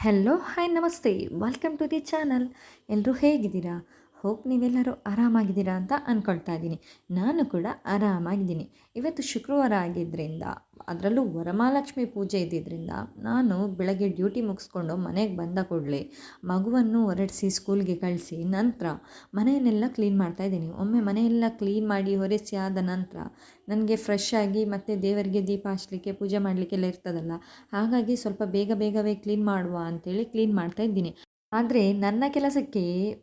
Hello hi ನಮಸ್ತೆ welcome to the channel. ಎಲ್ಲರೂ ಹೇಗಿದ್ದೀರಾ? ಹೋಪ್ ನೀವೆಲ್ಲರೂ ಆರಾಮಾಗಿದ್ದೀರಾ ಅಂತ ಅಂದ್ಕೊಳ್ತಾ ಇದ್ದೀನಿ. ನಾನು ಕೂಡ ಆರಾಮಾಗಿದ್ದೀನಿ. ಇವತ್ತು ಶುಕ್ರವಾರ ಆಗಿದ್ದರಿಂದ, ಅದರಲ್ಲೂ ವರಮಹಾಲಕ್ಷ್ಮಿ ಪೂಜೆ ಇದ್ದಿದ್ದರಿಂದ ನಾನು ಬೆಳಗ್ಗೆ ಡ್ಯೂಟಿ ಮುಗಿಸ್ಕೊಂಡು ಮನೆಗೆ ಬಂದ ಕೂಡಲೇ ಮಗುವನ್ನು ಹೊರಡಿಸಿ ಸ್ಕೂಲ್ಗೆ ಕಳಿಸಿ ನಂತರ ಮನೆಯನ್ನೆಲ್ಲ ಕ್ಲೀನ್ ಮಾಡ್ತಾಯಿದ್ದೀನಿ. ಒಮ್ಮೆ ಮನೆಯೆಲ್ಲ ಕ್ಲೀನ್ ಮಾಡಿ ಒರೆಸಿ ಆದ ನಂತರ ನನಗೆ ಫ್ರೆಶ್ ಆಗಿ ಮತ್ತು ದೇವರಿಗೆ ದೀಪ ಹಚ್ಚಲಿಕ್ಕೆ ಪೂಜೆ ಮಾಡಲಿಕ್ಕೆಲ್ಲ ಇರ್ತದಲ್ಲ, ಹಾಗಾಗಿ ಸ್ವಲ್ಪ ಬೇಗವೇ ಕ್ಲೀನ್ ಮಾಡುವ ಅಂಥೇಳಿ ಕ್ಲೀನ್ ಮಾಡ್ತಾಯಿದ್ದೀನಿ. ಆದರೆ ನನ್ನ ಕೆಲಸಕ್ಕೆ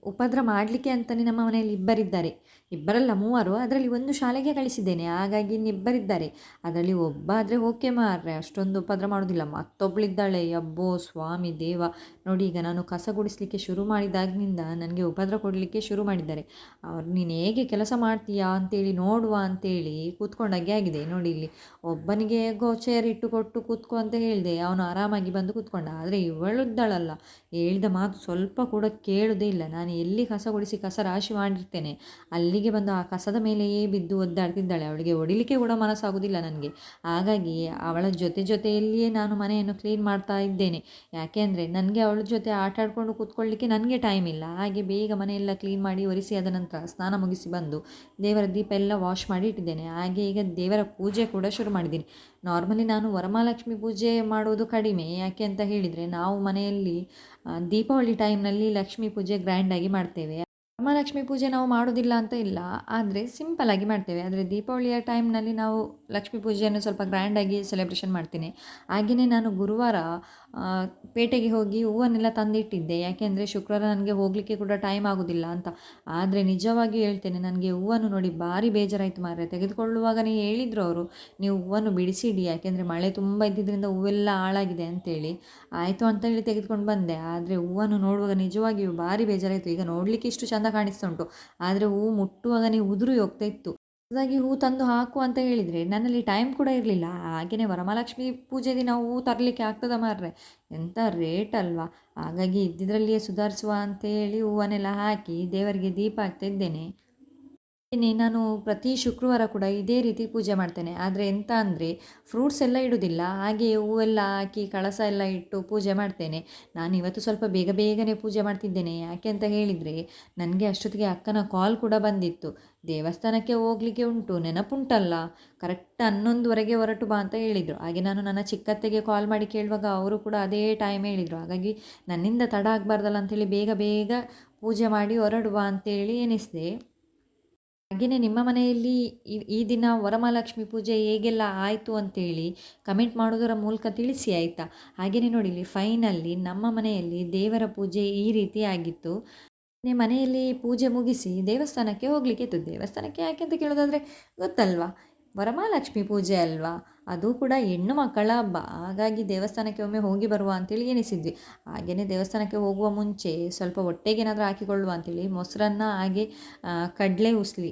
ಉಪದ್ರ ಮಾಡಲಿಕ್ಕೆ ಅಂತಲೇ ನಮ್ಮ ಮನೆಯಲ್ಲಿ ಇಬ್ಬರಿದ್ದಾರೆ. ಇಬ್ಬರಲ್ಲ ಮೂವರು, ಅದರಲ್ಲಿ ಒಂದು ಶಾಲೆಗೆ ಕಳಿಸಿದ್ದೇನೆ. ಹಾಗಾಗಿ ಇನ್ನಿಬ್ಬರಿದ್ದಾರೆ. ಅದರಲ್ಲಿ ಒಬ್ಬ ಆದರೆ ಓಕೆ ಮಾರ್ರೆ, ಅಷ್ಟೊಂದು ಉಪದ್ರ ಮಾಡೋದಿಲ್ಲ. ಮತ್ತೊಬ್ಬಳಿದ್ದಾಳೆ, ಅಬ್ಬೋ ಸ್ವಾಮಿ ದೇವ. ನೋಡಿ, ಈಗ ನಾನು ಕಸ ಗುಡಿಸಲಿಕ್ಕೆ ಶುರು ಮಾಡಿದಾಗಿನಿಂದ ನನಗೆ ಉಪದ್ರ ಕೊಡಲಿಕ್ಕೆ ಶುರು ಮಾಡಿದ್ದಾರೆ. ಅವ್ರು ನೀನು ಹೇಗೆ ಕೆಲಸ ಮಾಡ್ತೀಯಾ ಅಂತೇಳಿ ನೋಡುವ ಅಂತೇಳಿ ಕೂತ್ಕೊಂಡಾಗೆ ಆಗಿದೆ. ನೋಡಿ, ಇಲ್ಲಿ ಒಬ್ಬನಿಗೆ ಚೇರ್ ಇಟ್ಟು ಕೊಟ್ಟು ಕೂತ್ಕೊ ಅಂತ ಹೇಳಿದೆ, ಅವನು ಆರಾಮಾಗಿ ಬಂದು ಕೂತ್ಕೊಂಡ. ಆದರೆ ಇವಳಿದ್ದಾಳಲ್ಲ, ಹೇಳಿದ ಮಾತು ಸ್ವಲ್ಪ ಕೂಡ ಕೇಳೋದೇ ಇಲ್ಲ. ನಾನು ಎಲ್ಲಿ ಕಸ ಗುಡಿಸಿ ಕಸ ರಾಶಿ ಮಾಡಿರ್ತೇನೆ ಅಲ್ಲಿಗೆ ಬಂದು ಆ ಕಸದ ಮೇಲೆಯೇ ಬಿದ್ದು ಒದ್ದಾಡ್ತಿದ್ದಾಳೆ. ಅವಳಿಗೆ ಹೊಡಿಲಿಕ್ಕೆ ಕೂಡ ಮನಸ್ಸಾಗೋದಿಲ್ಲ ನನಗೆ. ಹಾಗಾಗಿ ಅವಳ ಜೊತೆಯಲ್ಲಿಯೇ ನಾನು ಮನೆಯನ್ನು ಕ್ಲೀನ್ ಮಾಡ್ತಾ ಇದ್ದೇನೆ. ಯಾಕೆ ಅಂದರೆ ನನಗೆ ಅವಳ ಜೊತೆ ಆಟ ಆಡಿಕೊಂಡು ಕೂತ್ಕೊಳ್ಳಿಕ್ಕೆ ನನಗೆ ಟೈಮ್ ಇಲ್ಲ. ಹಾಗೆ ಬೇಗ ಮನೆಯೆಲ್ಲ ಕ್ಲೀನ್ ಮಾಡಿ ಒರೆಸಿ ಆದ ನಂತರ ಸ್ನಾನ ಮುಗಿಸಿ ಬಂದು ದೇವರ ದೀಪ ಎಲ್ಲ ವಾಶ್ ಮಾಡಿ ಇಟ್ಟಿದ್ದೇನೆ. ಹಾಗೆ ಈಗ ದೇವರ ಪೂಜೆ ಕೂಡ ಶುರು ಮಾಡಿದ್ದೀನಿ. ನಾರ್ಮಲಿ ನಾನು ವರಮಹಾಲಕ್ಷ್ಮಿ ಪೂಜೆ ಮಾಡೋದು ಕಡಿಮೆ. ಯಾಕೆ ಅಂತ ಹೇಳಿದರೆ, ನಾವು ಮನೆಯಲ್ಲಿ ದೀಪಾವಳಿ ಟೈಮ್ನಲ್ಲಿ ಲಕ್ಷ್ಮೀ ಪೂಜೆ ಗ್ರ್ಯಾಂಡಾಗಿ ಮಾಡ್ತೇವೆ. ವರಮಹಾಲಕ್ಷ್ಮಿ ಪೂಜೆ ನಾವು ಮಾಡೋದಿಲ್ಲ ಅಂತ ಇಲ್ಲ, ಆದರೆ ಸಿಂಪಲ್ಲಾಗಿ ಮಾಡ್ತೇವೆ. ಆದರೆ ದೀಪಾವಳಿಯ ಟೈಮ್ನಲ್ಲಿ ನಾವು ಲಕ್ಷ್ಮೀ ಪೂಜೆಯನ್ನು ಸ್ವಲ್ಪ ಗ್ರ್ಯಾಂಡಾಗಿ ಸೆಲೆಬ್ರೇಷನ್ ಮಾಡ್ತೀನಿ. ಹಾಗೆಯೇ ನಾನು ಗುರುವಾರ ಪೇಟೆಗೆ ಹೋಗಿ ಹೂವನ್ನೆಲ್ಲ ತಂದಿಟ್ಟಿದ್ದೆ. ಯಾಕೆಂದರೆ ಶುಕ್ರವಾರ ನನಗೆ ಹೋಗಲಿಕ್ಕೆ ಕೂಡ ಟೈಮ್ ಆಗೋದಿಲ್ಲ ಅಂತ. ಆದರೆ ನಿಜವಾಗಿಯೂ ಹೇಳ್ತೇನೆ, ನನಗೆ ಹೂವನ್ನು ನೋಡಿ ಭಾರಿ ಬೇಜಾರಾಯಿತು ಮಾರ್ರೆ. ತೆಗೆದುಕೊಳ್ಳುವಾಗನೇ ಹೇಳಿದರು ಅವರು, ನೀವು ಹೂವನ್ನು ಬಿಡಿಸಿಡಿ, ಯಾಕೆಂದರೆ ಮಳೆ ತುಂಬ ಇದ್ದಿದ್ದರಿಂದ ಹೂವೆಲ್ಲ ಹಾಳಾಗಿದೆ ಅಂತೇಳಿ. ಆಯಿತು ಅಂತ ಹೇಳಿ ತೆಗೆದುಕೊಂಡು ಬಂದೆ. ಆದರೆ ಹೂವನ್ನು ನೋಡುವಾಗ ನಿಜವಾಗಿಯೂ ಭಾರಿ ಬೇಜಾರಾಯಿತು. ಈಗ ನೋಡಲಿಕ್ಕೆ ಇಷ್ಟು ಚೆಂದ ಕಾಣಿಸ್ತಾ ಉಂಟು, ಆದರೆ ಹೂ ಮುಟ್ಟುವಾಗನೇ ಉದುರಿ ಹೋಗ್ತಾ ಇತ್ತು. ಹೊಸದಾಗಿ ಹೂ ತಂದು ಹಾಕು ಅಂತ ಹೇಳಿದರೆ ನನ್ನಲ್ಲಿ ಟೈಮ್ ಕೂಡ ಇರಲಿಲ್ಲ. ಹಾಗೆಯೇ ವರಮಹಾಲಕ್ಷ್ಮಿ ಪೂಜೆ ದಿನ ಹೂ ತರಲಿಕ್ಕೆ ಆಗ್ತದ ಮಾರ್ರೆ, ಎಂಥ ರೇಟ್ ಅಲ್ವಾ. ಹಾಗಾಗಿ ಇದ್ದಿದ್ರಲ್ಲಿಯೇ ಸುಧಾರಿಸುವ ಅಂತೇಳಿ ಹೂವನ್ನೆಲ್ಲ ಹಾಕಿ ದೇವರಿಗೆ ದೀಪ ಹಾಕ್ತಾ ಇದ್ದೇನೆ. ನಾನು ಪ್ರತಿ ಶುಕ್ರವಾರ ಕೂಡ ಇದೇ ರೀತಿ ಪೂಜೆ ಮಾಡ್ತೇನೆ. ಆದರೆ ಎಂತ ಅಂದರೆ ಫ್ರೂಟ್ಸ್ ಎಲ್ಲ ಇಡೋದಿಲ್ಲ, ಹಾಗೆ ಹೂವೆಲ್ಲ ಹಾಕಿ ಕಳಸ ಎಲ್ಲ ಇಟ್ಟು ಪೂಜೆ ಮಾಡ್ತೇನೆ. ನಾನು ಇವತ್ತು ಸ್ವಲ್ಪ ಬೇಗನೆ ಪೂಜೆ ಮಾಡ್ತಿದ್ದೇನೆ. ಯಾಕೆ ಅಂತ ಹೇಳಿದರೆ, ನನಗೆ ಅಷ್ಟೊತ್ತಿಗೆ ಅಕ್ಕನ ಕಾಲ್ ಕೂಡ ಬಂದಿತ್ತು. ದೇವಸ್ಥಾನಕ್ಕೆ ಹೋಗಲಿಕ್ಕೆ ಉಂಟು, ನೆನಪುಂಟಲ್ಲ, ಕರೆಕ್ಟ್ 11:15 ಹೊರಟು ಬಾ ಅಂತ ಹೇಳಿದರು. ಹಾಗೆ ನಾನು ನನ್ನ ಚಿಕ್ಕತ್ತೆಗೆ ಕಾಲ್ ಮಾಡಿ ಕೇಳುವಾಗ ಅವರು ಕೂಡ ಅದೇ ಟೈಮ್ ಹೇಳಿದರು. ಹಾಗಾಗಿ ನನ್ನಿಂದ ತಡ ಆಗಬಾರ್ದಲ್ಲ ಅಂಥೇಳಿ ಬೇಗ ಪೂಜೆ ಮಾಡಿ ಹೊರಡುವ ಅಂತೇಳಿ ಎನಿಸಿದೆ. ಹಾಗೆಯೇ ನಿಮ್ಮ ಮನೆಯಲ್ಲಿ ಈ ದಿನ ವರಮಹಾಲಕ್ಷ್ಮಿ ಪೂಜೆ ಹೇಗೆಲ್ಲ ಆಯಿತು ಅಂತೇಳಿ ಕಮೆಂಟ್ ಮಾಡೋದರ ಮೂಲಕ ತಿಳಿಸಿ, ಆಯಿತಾ? ಹಾಗೆಯೇ ನೋಡಿ, ಇಲ್ಲಿ ಫೈನಲ್ಲಿ ನಮ್ಮ ಮನೆಯಲ್ಲಿ ದೇವರ ಪೂಜೆ ಈ ರೀತಿ ಆಗಿತ್ತು. ಮನೆಯಲ್ಲಿ ಪೂಜೆ ಮುಗಿಸಿ ದೇವಸ್ಥಾನಕ್ಕೆ ಹೋಗಲಿಕ್ಕೆ ಇತ್ತು. ದೇವಸ್ಥಾನಕ್ಕೆ ಯಾಕೆ ಅಂತ ಕೇಳೋದಾದರೆ ಗೊತ್ತಲ್ವಾ, ವರಮಹಾಲಕ್ಷ್ಮಿ ಪೂಜೆ ಅಲ್ವಾ, ಅದು ಕೂಡ ಹೆಣ್ಣು ಮಕ್ಕಳ ಹಬ್ಬ. ಹಾಗಾಗಿ ದೇವಸ್ಥಾನಕ್ಕೆ ಒಮ್ಮೆ ಹೋಗಿ ಬರುವ ಅಂತೇಳಿ ಎನಿಸಿದ್ವಿ. ಹಾಗೆಯೇ ದೇವಸ್ಥಾನಕ್ಕೆ ಹೋಗುವ ಮುಂಚೆ ಸ್ವಲ್ಪ ಹೊಟ್ಟೆಗೇನಾದರೂ ಹಾಕಿಕೊಳ್ಳುವ ಅಂತೇಳಿ ಮೊಸರನ್ನ, ಹಾಗೆ ಕಡಲೆ ಉಸ್ಲಿ,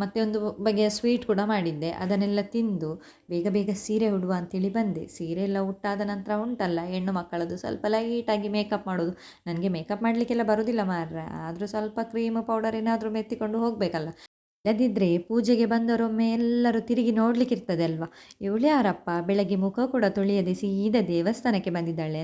ಮತ್ತು ಒಂದು ಬಗೆಯ ಸ್ವೀಟ್ ಕೂಡ ಮಾಡಿದ್ದೆ. ಅದನ್ನೆಲ್ಲ ತಿಂದು ಬೇಗ ಸೀರೆ ಉಡುವ ಅಂತೇಳಿ ಬಂದೆ. ಸೀರೆ ಎಲ್ಲ ಉಟ್ಟಾದ ನಂತರ ಉಂಟಲ್ಲ, ಹೆಣ್ಣು ಮಕ್ಕಳದು ಸ್ವಲ್ಪ ಲೈಟಾಗಿ ಮೇಕಪ್ ಮಾಡೋದು. ನನಗೆ ಮೇಕಪ್ ಮಾಡಲಿಕ್ಕೆಲ್ಲ ಬರೋದಿಲ್ಲ ಮಾರ್ರೆ, ಆದರೂ ಸ್ವಲ್ಪ ಕ್ರೀಮ್ ಪೌಡರ್ ಏನಾದರೂ ಮೆತ್ತಿಕೊಂಡು ಹೋಗಬೇಕಲ್ಲ. ಇಲ್ಲದಿದ್ದರೆ ಪೂಜೆಗೆ ಬಂದವರೊಮ್ಮೆ ಎಲ್ಲರೂ ತಿರುಗಿ ನೋಡಲಿಕ್ಕಿರ್ತದೆ ಅಲ್ವಾ, ಇವಳು ಯಾರಪ್ಪ ಬೆಳಗ್ಗೆ ಮುಖ ಕೂಡ ತೊಳೆಯದೆ ಸೀದಾ ದೇವಸ್ಥಾನಕ್ಕೆ ಬಂದಿದ್ದಾಳೆ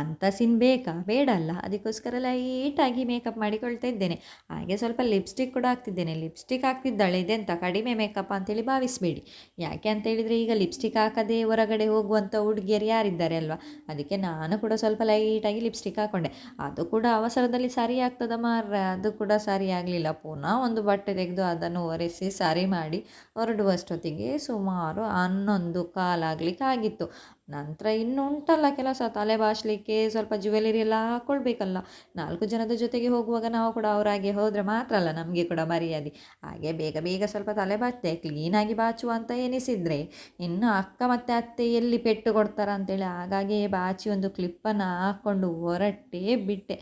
ಅಂತ ಸೀನ್ ಬೇಕಾ? ಬೇಡ ಅಲ್ಲ. ಅದಕ್ಕೋಸ್ಕರ ಲೈಟಾಗಿ ಮೇಕಪ್ ಮಾಡಿಕೊಳ್ತಾ ಇದ್ದೇನೆ. ಹಾಗೆ ಸ್ವಲ್ಪ ಲಿಪ್ಸ್ಟಿಕ್ ಕೂಡ ಹಾಕ್ತಿದ್ದೇನೆ. ಲಿಪ್ಸ್ಟಿಕ್ ಹಾಕ್ತಿದ್ದಾಳೆ, ಇದೆಂತ ಕಡಿಮೆ ಮೇಕಪ್ ಅಂತೇಳಿ ಭಾವಿಸಬೇಡಿ. ಯಾಕೆ ಅಂತ ಹೇಳಿದರೆ, ಈಗ ಲಿಪ್ಸ್ಟಿಕ್ ಹಾಕದೆ ಹೊರಗಡೆ ಹೋಗುವಂಥ ಹುಡುಗಿಯರು ಯಾರಿದ್ದಾರೆ ಅಲ್ವಾ. ಅದಕ್ಕೆ ನಾನು ಕೂಡ ಸ್ವಲ್ಪ ಲೈಟಾಗಿ ಲಿಪ್ಸ್ಟಿಕ್ ಹಾಕ್ಕೊಂಡೆ. ಅದು ಕೂಡ ಅವಸರದಲ್ಲಿ ಸರಿ ಆಗ್ತದ ಮಾರ್ರೆ, ಅದು ಕೂಡ ಸರಿ ಆಗಲಿಲ್ಲ. ಪುನಃ ಒಂದು ಬಟ್ಟೆ ತೆಗೆದು ಅದನ್ನು ಒರೆಸಿ ಸರಿ ಮಾಡಿ ಹೊರಡುವಷ್ಟೊತ್ತಿಗೆ ಸುಮಾರು 11:15 ಆಗಲಿಕ್ಕೆ ಆಗಿತ್ತು. ನಂತರ ಇನ್ನು ಉಂಟಲ್ಲ ಕೆಲಸ, ತಲೆ ಬಾಚಲಿಕ್ಕೆ ಸ್ವಲ್ಪ ಜ್ಯುವೆಲರಿ ಎಲ್ಲ ಹಾಕ್ಕೊಳ್ಬೇಕಲ್ಲ. 4 ಜನದ ಜೊತೆಗೆ ಹೋಗುವಾಗ ನಾವು ಕೂಡ ಅವರಾಗೆ ಹೋದರೆ ಮಾತ್ರ ಅಲ್ಲ ನಮಗೆ ಕೂಡ ಮರ್ಯಾದೆ. ಹಾಗೆ ಬೇಗ ಸ್ವಲ್ಪ ತಲೆ ಬಾಚಿದೆ. ಕ್ಲೀನಾಗಿ ಬಾಚುವ ಅಂತ ಎನಿಸಿದರೆ ಇನ್ನು ಅಕ್ಕ ಮತ್ತು ಅತ್ತೆ ಎಲ್ಲಿ ಪೆಟ್ಟು ಕೊಡ್ತಾರ ಅಂತೇಳಿ ಹಾಗಾಗಿ ಬಾಚಿ ಒಂದು ಕ್ಲಿಪ್ಪನ್ನು ಹಾಕ್ಕೊಂಡು ಹೊರಟೇ ಬಿಟ್ಟೆ.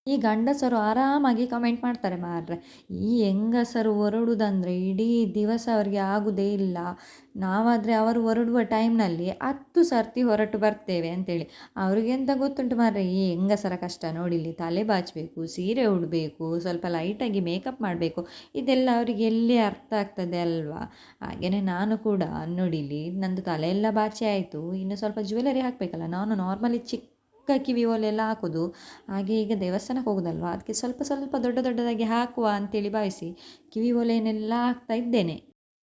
ಈ ಗಂಡಸರು ಆರಾಮಾಗಿ ಕಮೆಂಟ್ ಮಾಡ್ತಾರೆ ಮಾರ್ರೆ, ಈ ಹೆಂಗಸರು ಹೊರಡುವುದಂದರೆ ಇಡೀ ದಿವಸ ಅವರಿಗೆ ಆಗುವುದೇ ಇಲ್ಲ. ನಾವಾದರೆ ಅವರು ಹೊರಡುವ ಟೈಮ್ನಲ್ಲಿ 10 ಸರ್ತಿ ಹೊರಟು ಬರ್ತೇವೆ ಅಂತೇಳಿ. ಅವ್ರಿಗೆಂತ ಗೊತ್ತುಂಟು ಮಾರ್ರೆ ಈ ಹೆಂಗಸರ ಕಷ್ಟ. ನೋಡಿಲ್ಲಿ, ತಲೆ ಬಾಚಬೇಕು, ಸೀರೆ ಉಡಬೇಕು, ಸ್ವಲ್ಪ ಲೈಟಾಗಿ ಮೇಕಪ್ ಮಾಡಬೇಕು, ಇದೆಲ್ಲ ಅವರಿಗೆ ಎಲ್ಲಿ ಅರ್ಥ ಆಗ್ತದೆ ಅಲ್ವಾ. ಹಾಗೆಯೇ ನಾನು ಕೂಡ ನೋಡಿಲ್ಲಿ, ನಂದು ತಲೆ ಎಲ್ಲ ಬಾಚಿ ಆಯಿತು, ಇನ್ನು ಸ್ವಲ್ಪ ಜ್ಯುವೆಲರಿ ಹಾಕಬೇಕಲ್ಲ. ನಾನು ನಾರ್ಮಲಿ ಚಿಕ್ಕ ಕಿವಿ ಓಲೆಲ್ಲ ಹಾಕೋದು. ಹಾಗೆ ಈಗ ದೇವಸ್ಥಾನಕ್ಕೆ ಹೋಗೋದಲ್ವ, ಅದಕ್ಕೆ ಸ್ವಲ್ಪ ಸ್ವಲ್ಪ ದೊಡ್ಡ ದೊಡ್ಡದಾಗಿ ಹಾಕುವ ಅಂತೇಳಿ ಭಾವಿಸಿ ಕಿವಿ ಓಲೆಯನ್ನೆಲ್ಲ ಹಾಕ್ತಾ ಇದ್ದೇನೆ.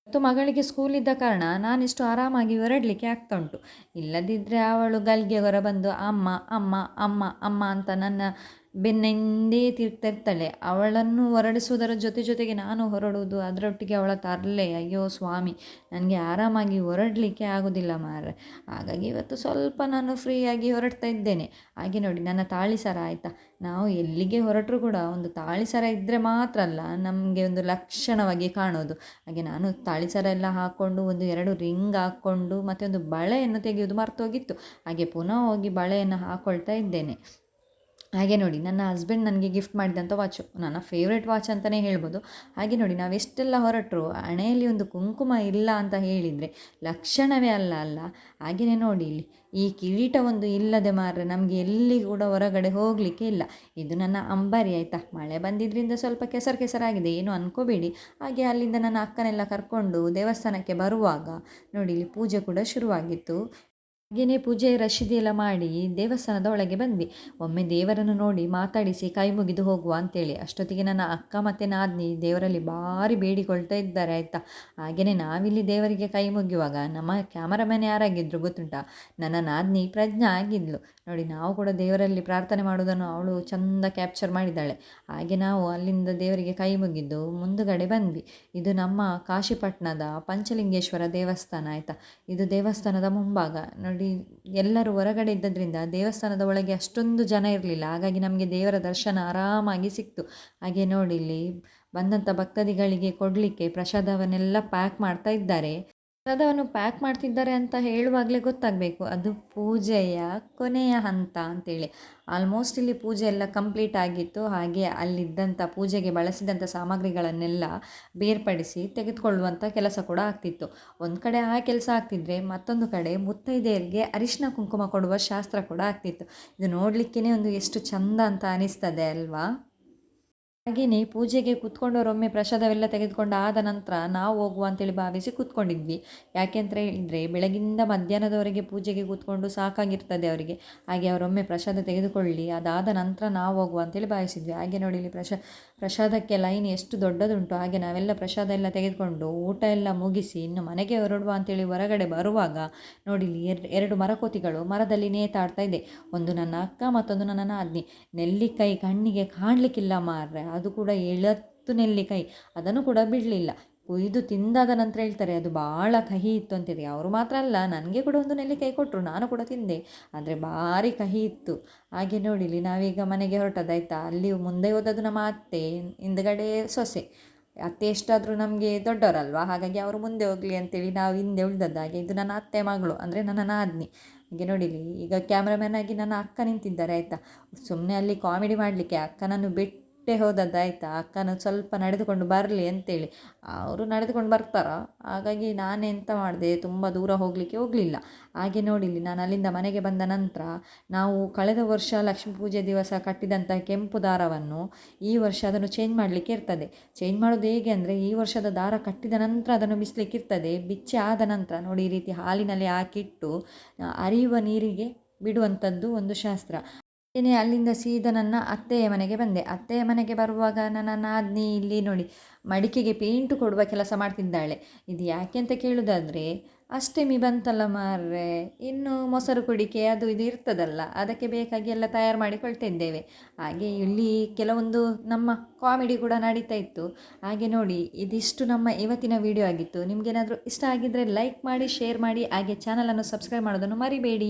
ಮತ್ತು ಮಗಳಿಗೆ ಸ್ಕೂಲ್ ಇದ್ದ ಕಾರಣ ನಾನಿಷ್ಟು ಆರಾಮಾಗಿ ಹೊರಡಲಿಕ್ಕೆ ಆಗ್ತಾ ಉಂಟು. ಇಲ್ಲದಿದ್ದರೆ ಅವಳು ಗಲ್ಗೆ ಹೊರ ಬಂದು ಅಮ್ಮ ಅಮ್ಮ ಅಮ್ಮ ಅಮ್ಮ ಅಂತ ನನ್ನ ಬೆನ್ನ ಹಿಂದೆ ತಿರುಗ್ತಾ ಇರ್ತಾಳೆ. ಅವಳನ್ನು ಹೊರಡಿಸುವುದರ ಜೊತೆಗೆ ನಾನು ಹೊರಡುವುದು, ಅದರೊಟ್ಟಿಗೆ ಅವಳ ತರಲೆ, ಅಯ್ಯೋ ಸ್ವಾಮಿ, ನನಗೆ ಆರಾಮಾಗಿ ಹೊರಡಲಿಕ್ಕೆ ಆಗೋದಿಲ್ಲ ಮಾರ್ರೆ. ಹಾಗಾಗಿ ಇವತ್ತು ಸ್ವಲ್ಪ ನಾನು ಫ್ರೀಯಾಗಿ ಹೊರಡ್ತಾ ಇದ್ದೇನೆ. ಹಾಗೆ ನೋಡಿ ನನ್ನ ತಾಳಿ ಸರ ಆಯಿತಾ, ನಾವು ಎಲ್ಲಿಗೆ ಹೊರಟರೂ ಕೂಡ ಒಂದು ತಾಳಿ ಸರ ಇದ್ದರೆ ಮಾತ್ರ ಅಲ್ಲ ನಮಗೆ ಒಂದು ಲಕ್ಷಣವಾಗಿ ಕಾಣೋದು. ಹಾಗೆ ನಾನು ತಾಳಿ ಸರ ಎಲ್ಲ ಹಾಕ್ಕೊಂಡು 1-2 ರಿಂಗ್ ಹಾಕ್ಕೊಂಡು ಮತ್ತು ಒಂದು ಬಳೆಯನ್ನು ತೆಗೆಯೋದು ಮರ್ತೋಗಿತ್ತು. ಹಾಗೆ ಪುನಃ ಹೋಗಿ ಬಳೆಯನ್ನು ಹಾಕ್ಕೊಳ್ತಾ ಇದ್ದೇನೆ. ಹಾಗೆ ನೋಡಿ ನನ್ನ ಹಸ್ಬೆಂಡ್ ನನಗೆ ಗಿಫ್ಟ್ ಮಾಡಿದಂಥ ವಾಚು, ನನ್ನ ಫೇವ್ರೆಟ್ ವಾಚ್ ಅಂತಲೇ ಹೇಳ್ಬೋದು. ಹಾಗೆ ನೋಡಿ ನಾವೆಷ್ಟೆಲ್ಲ ಹೊರಟರು ಹಣೆಯಲ್ಲಿ ಒಂದು ಕುಂಕುಮ ಇಲ್ಲ ಅಂತ ಹೇಳಿದರೆ ಲಕ್ಷಣವೇ ಅಲ್ಲ. ಹಾಗೆಯೇ ನೋಡಿ ಇಲ್ಲಿ ಈ ಕಿರೀಟ ಒಂದು ಇಲ್ಲದೆ ಮಾರ್ರೆ ನಮಗೆ ಎಲ್ಲಿ ಕೂಡ ಹೊರಗಡೆ ಹೋಗಲಿಕ್ಕೆ ಇಲ್ಲ. ಇದು ನನ್ನ ಅಂಬಾರಿ ಆಯಿತಾ, ಮಳೆ ಬಂದಿದ್ದರಿಂದ ಸ್ವಲ್ಪ ಕೆಸರಾಗಿದೆ, ಏನು ಅನ್ಕೋಬೇಡಿ. ಹಾಗೆ ಅಲ್ಲಿಂದ ನನ್ನ ಅಕ್ಕನೆಲ್ಲ ಕರ್ಕೊಂಡು ದೇವಸ್ಥಾನಕ್ಕೆ ಬರುವಾಗ ನೋಡಿ ಇಲ್ಲಿ ಪೂಜೆ ಕೂಡ ಶುರುವಾಗಿತ್ತು. ಹಾಗೆಯೇ ಪೂಜೆ ರಶೀದಿ ಎಲ್ಲ ಮಾಡಿ ದೇವಸ್ಥಾನದ ಒಳಗೆ ಬಂದ್ವಿ. ಒಮ್ಮೆ ದೇವರನ್ನು ನೋಡಿ ಮಾತಾಡಿಸಿ ಕೈ ಮುಗಿದು ಹೋಗುವ ಅಂತೇಳಿ. ಅಷ್ಟೊತ್ತಿಗೆ ನನ್ನ ಅಕ್ಕ ಮತ್ತು ನಾದಿನಿ ದೇವರಲ್ಲಿ ಭಾರಿ ಬೇಡಿಕೊಳ್ತಾ ಇದ್ದಾರೆ ಆಯಿತಾ. ಹಾಗೆಯೇ ನಾವಿಲ್ಲಿ ದೇವರಿಗೆ ಕೈ ಮುಗಿಯುವಾಗ ನಮ್ಮ ಕ್ಯಾಮರಾಮ್ಯಾನ್ ಯಾರಾಗಿದ್ದರು ಗೊತ್ತುಂಟಾ, ನನ್ನ ನಾದಿನಿ ಪ್ರಜ್ಞಾ ಆಗಿದ್ಲು. ನೋಡಿ ನಾವು ಕೂಡ ದೇವರಲ್ಲಿ ಪ್ರಾರ್ಥನೆ ಮಾಡೋದನ್ನು ಅವಳು ಚೆಂದ ಕ್ಯಾಪ್ಚರ್ ಮಾಡಿದ್ದಾಳೆ. ಹಾಗೆ ನಾವು ಅಲ್ಲಿಂದ ದೇವರಿಗೆ ಕೈ ಮುಗಿದ್ದು ಮುಂದುಗಡೆ ಬಂದ್ವಿ. ಇದು ನಮ್ಮ ಕಾಶಿಪಟ್ಟಣದ ಪಂಚಲಿಂಗೇಶ್ವರ ದೇವಸ್ಥಾನ ಆಯಿತಾ. ಇದು ದೇವಸ್ಥಾನದ ಮುಂಭಾಗ ನೋಡಿ. ಎಲ್ಲರೂ ಹೊರಗಡೆ ಇದ್ದದ್ರಿಂದ ದೇವಸ್ಥಾನದ ಒಳಗೆ ಅಷ್ಟೊಂದು ಜನ ಇರಲಿಲ್ಲ, ಹಾಗಾಗಿ ನಮಗೆ ದೇವರ ದರ್ಶನ ಆರಾಮಾಗಿ ಸಿಕ್ತು. ಹಾಗೆ ನೋಡಿ ಇಲ್ಲಿ ಬಂದಂಥ ಭಕ್ತಾದಿಗಳಿಗೆ ಕೊಡಲಿಕ್ಕೆ ಪ್ರಸಾದವನ್ನೆಲ್ಲ ಪ್ಯಾಕ್ ಮಾಡ್ತಾ ಇದ್ದಾರೆ. ಪ್ರಸಾದವನ್ನು ಪ್ಯಾಕ್ ಮಾಡ್ತಿದ್ದಾರೆ ಅಂತ ಹೇಳುವಾಗಲೇ ಗೊತ್ತಾಗಬೇಕು ಅದು ಪೂಜೆಯ ಕೊನೆಯ ಹಂತ ಅಂತೇಳಿ. ಆಲ್ಮೋಸ್ಟ್ ಇಲ್ಲಿ ಪೂಜೆ ಎಲ್ಲ ಕಂಪ್ಲೀಟ್ ಆಗಿತ್ತು. ಹಾಗೆ ಅಲ್ಲಿದ್ದಂಥ ಪೂಜೆಗೆ ಬಳಸಿದಂಥ ಸಾಮಗ್ರಿಗಳನ್ನೆಲ್ಲ ಬೇರ್ಪಡಿಸಿ ತೆಗೆದುಕೊಳ್ಳುವಂಥ ಕೆಲಸ ಕೂಡ ಆಗ್ತಿತ್ತು. ಒಂದು ಕಡೆ ಆ ಕೆಲಸ ಆಗ್ತಿದ್ರೆ ಮತ್ತೊಂದು ಕಡೆ ಮುತ್ತೈದೆಯರಿಗೆ ಅರಿಶಿನ ಕುಂಕುಮ ಕೊಡುವ ಶಾಸ್ತ್ರ ಕೂಡ ಆಗ್ತಿತ್ತು. ಇದು ನೋಡಲಿಕ್ಕೇ ಒಂದು ಎಷ್ಟು ಚಂದ ಅಂತ ಅನಿಸ್ತದೆ ಅಲ್ವಾ. ಹಾಗೆಯೇ ಪೂಜೆಗೆ ಕೂತ್ಕೊಂಡವರೊಮ್ಮೆ ಪ್ರಸಾದವೆಲ್ಲ ತೆಗೆದುಕೊಂಡು ಆದ ನಂತರ ನಾವು ಹೋಗುವ ಅಂತೇಳಿ ಭಾವಿಸಿ ಕೂತ್ಕೊಂಡಿದ್ವಿ. ಯಾಕೆಂತ ಹೇಳಿದರೆ ಬೆಳಗಿಂದ ಮಧ್ಯಾಹ್ನದವರೆಗೆ ಪೂಜೆಗೆ ಕೂತ್ಕೊಂಡು ಸಾಕಾಗಿರ್ತದೆ ಅವರಿಗೆ. ಹಾಗೆ ಅವರೊಮ್ಮೆ ಪ್ರಸಾದ ತೆಗೆದುಕೊಳ್ಳಿ ಅದಾದ ನಂತರ ನಾವು ಹೋಗುವ ಅಂತೇಳಿ ಭಾವಿಸಿದ್ವಿ. ಹಾಗೆ ನೋಡಿ ಇಲ್ಲಿ ಪ್ರಸಾದಕ್ಕೆ ಲೈನ್ ಎಷ್ಟು ದೊಡ್ಡದುಂಟು. ಹಾಗೆ ನಾವೆಲ್ಲ ಪ್ರಸಾದ ಎಲ್ಲ ತೆಗೆದುಕೊಂಡು ಊಟ ಎಲ್ಲ ಮುಗಿಸಿ ಇನ್ನು ಮನೆಗೆ ಹೊರಡುವ ಅಂತೇಳಿ ಹೊರಗಡೆ ಬರುವಾಗ ನೋಡಿ ಇಲ್ಲಿ 2 ಮರಕೋತಿಗಳು ಮರದಲ್ಲಿ ನೇತಾಡ್ತಾ ಇದೆ. ಒಂದು ನನ್ನ ಅಕ್ಕ, ಮತ್ತೊಂದು ನನ್ನ ನಾದಿನಿ. ನೆಲ್ಲಿಕಾಯಿ ಕಣ್ಣಿಗೆ ಕಾಣಲಿಕ್ಕಿಲ್ಲ ಮಾರ್ರೆ, ಅದು ಕೂಡ 7 ನೆಲ್ಲಿಕಾಯಿ, ಅದನ್ನು ಕೂಡ ಬಿಡಲಿಲ್ಲ. ಕೊಯ್ದು ತಿಂದಾದ ನಂತರ ಹೇಳ್ತಾರೆ ಅದು ಭಾಳ ಕಹಿ ಇತ್ತು ಅಂತೇಳಿ. ಅವರು ಮಾತ್ರ ಅಲ್ಲ, ನನಗೆ ಕೂಡ ಒಂದು ನೆಲ್ಲಿಕಾಯಿ ಕೊಟ್ಟರು, ನಾನು ಕೂಡ ತಿಂದೆ, ಆದರೆ ಭಾರಿ ಕಹಿ ಇತ್ತು. ಹಾಗೆ ನೋಡಿಲಿ ನಾವೀಗ ಮನೆಗೆ ಹೊರಟದಾಯ್ತಾ. ಅಲ್ಲಿ ಮುಂದೆ ಹೋದದ್ದು ನಮ್ಮ ಅತ್ತೆ, ಹಿಂದುಗಡೆ ಸೊಸೆ. ಅತ್ತೆ ಎಷ್ಟಾದರೂ ನಮಗೆ ದೊಡ್ಡವರಲ್ವ, ಹಾಗಾಗಿ ಅವರು ಮುಂದೆ ಹೋಗಲಿ ಅಂತೇಳಿ ನಾವು ಹಿಂದೆ ಉಳಿದದ್ದು. ಹಾಗೆ ಇದು ನನ್ನ ಅತ್ತೆ ಮಗಳು, ಅಂದರೆ ನನ್ನ ನಾದಿನಿ. ಹಾಗೆ ನೋಡಿಲಿ ಈಗ ಕ್ಯಾಮ್ರಾಮ್ಯಾನ್ ಆಗಿ ನನ್ನ ಅಕ್ಕ ನಿಂತಿದ್ದಾರೆ ಆಯಿತಾ. ಸುಮ್ಮನೆ ಅಲ್ಲಿ ಕಾಮಿಡಿ ಮಾಡಲಿಕ್ಕೆ ಅಕ್ಕನನ್ನು ಬಿಟ್ಟೆ ಹೋದದ್ದಾಯ್ತಾ. ಅಕ್ಕನ ಸ್ವಲ್ಪ ನಡೆದುಕೊಂಡು ಬರಲಿ ಅಂತೇಳಿ. ಅವರು ನಡೆದುಕೊಂಡು ಬರ್ತಾರ, ಹಾಗಾಗಿ ನಾನೆಂತ ಮಾಡಿದೆ, ತುಂಬ ದೂರ ಹೋಗಲಿಲ್ಲ. ಹಾಗೆ ನೋಡಿಲಿ ನಾನು ಅಲ್ಲಿಂದ ಮನೆಗೆ ಬಂದ ನಂತರ ನಾವು ಕಳೆದ ವರ್ಷ ಲಕ್ಷ್ಮೀ ಪೂಜೆ ದಿವಸ ಕಟ್ಟಿದಂಥ ಕೆಂಪು ದಾರವನ್ನು ಈ ವರ್ಷ ಅದನ್ನು ಚೇಂಜ್ ಮಾಡಲಿಕ್ಕೆ ಇರ್ತದೆ. ಚೇಂಜ್ ಮಾಡೋದು ಹೇಗೆ ಅಂದರೆ ಈ ವರ್ಷದ ದಾರ ಕಟ್ಟಿದ ನಂತರ ಅದನ್ನು ಬಿಚ್ಚಲಿಕ್ಕೆ ಇರ್ತದೆ. ಬಿಚ್ಚಿ ಆದ ನಂತರ ನೋಡಿ ಈ ರೀತಿ ಹಾಲಿನಲ್ಲಿ ಹಾಕಿಟ್ಟು ಹರಿಯುವ ನೀರಿಗೆ ಬಿಡುವಂಥದ್ದು ಒಂದು ಶಾಸ್ತ್ರ. ಅಲ್ಲಿಂದ ಸೀದಾ ನನ್ನ ಅತ್ತೆಯ ಮನೆಗೆ ಬಂದೆ. ಅತ್ತೆಯ ಮನೆಗೆ ಬರುವಾಗ ನನ್ನ ನಾದಿನಿ ಇಲ್ಲಿ ನೋಡಿ ಮಡಿಕೆಗೆ ಪೇಂಟು ಕೊಡುವ ಕೆಲಸ ಮಾಡ್ತಿದ್ದಾಳೆ. ಇದು ಯಾಕೆ ಅಂತ ಕೇಳೋದಾದರೆ ಅಷ್ಟಮಿ ಬಂತಲ್ಲ ಮಾರ್ರೆ, ಇನ್ನು ಮೊಸರು ಕುಡಿಕೆ ಅದು ಇದು ಇರ್ತದಲ್ಲ, ಅದಕ್ಕೆ ಬೇಕಾಗಿ ಎಲ್ಲ ತಯಾರು ಮಾಡಿಕೊಳ್ತಿದ್ದೇವೆ. ಹಾಗೆ ಇಲ್ಲಿ ಕೆಲವೊಂದು ನಮ್ಮ ಕಾಮಿಡಿ ಕೂಡ ನಡೀತಾ ಇತ್ತು. ಹಾಗೆ ನೋಡಿ ಇದಿಷ್ಟು ನಮ್ಮ ಇವತ್ತಿನ ವಿಡಿಯೋ ಆಗಿತ್ತು. ನಿಮಗೇನಾದರೂ ಇಷ್ಟ ಆಗಿದ್ದರೆ ಲೈಕ್ ಮಾಡಿ, ಶೇರ್ ಮಾಡಿ, ಹಾಗೆ ಚಾನಲನ್ನು ಸಬ್ಸ್ಕ್ರೈಬ್ ಮಾಡೋದನ್ನು ಮರಿಬೇಡಿ.